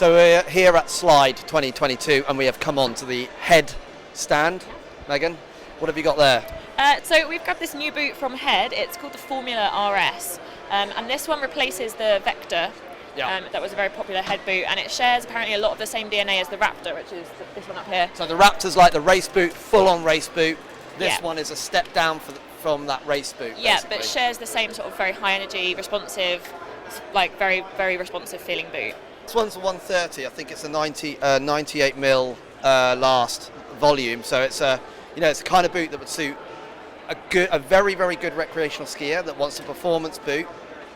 So we're here at Slide 2022 and we have come on to the head stand. Megan, what have you got there? So we've got this new boot from Head. It's called the Formula RS, and this one replaces the Vector. That was a very popular Head boot, and it shares apparently a lot of the same DNA as the Raptor, which is this one up here. So the Raptor's like the race boot, full-on race boot. This one is a step down from that race boot. Yeah, basically. but shares the same sort of very high energy, responsive, like very, very responsive feeling boot. This one's a 130. I think it's a 98 mil last volume. So it's a, it's a kind of boot that would suit a very, very good recreational skier that wants a performance boot,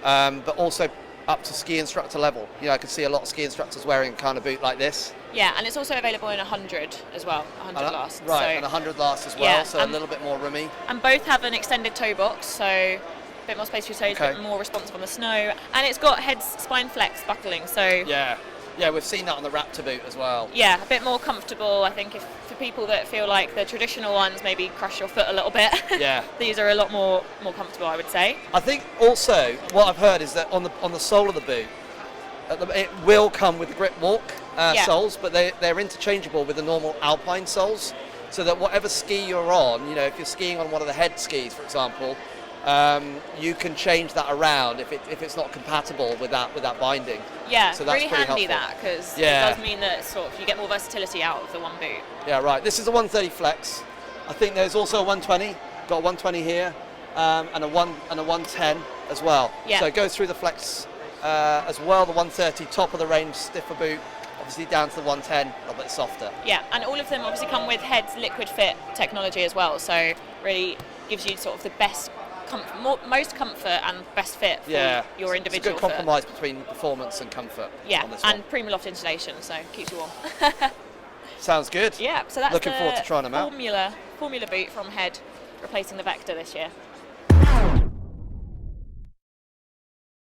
but also up to ski instructor level. I can see a lot of ski instructors wearing a kind of boot like this. Yeah, and it's also available in 100 as well, 100 last. Right, and 100 last as well, yeah, so a little bit more roomy. And both have an extended toe box, so a bit more space for your toes, a bit more responsive on the snow. And it's got Head's spine flex buckling, so... Yeah, we've seen that on the Raptor boot as well. Yeah, a bit more comfortable, I think, for people that feel like the traditional ones maybe crush your foot a little bit. Yeah. These are a lot more comfortable, I would say. I think also what I've heard is that on the sole of the boot, it will come with the grip walk soles, but they're interchangeable with the normal alpine soles, so that whatever ski you're on, if you're skiing on one of the Head skis, for example, you can change that around if it's not compatible with that binding. Yeah, so that's really handy helpful. That, because it does mean that you get more versatility out of the one boot. Yeah, right. This is a 130 flex. I think there's also a 120. Got a 120 here, and a 110 as well. Yeah. So it goes through the flex as well. The 130 top of the range stiffer boot, obviously down to the 110 a little bit softer. Yeah, and all of them obviously come with Head's liquid fit technology as well. So really gives you sort of the best. Most comfort and best fit for your individual It's a good compromise between performance and comfort. Yeah, on this and one. Primaloft insulation, so keeps you warm. Sounds good. Yeah, so that's looking forward to trying them out. Formula boot from Head, replacing the Vector this year.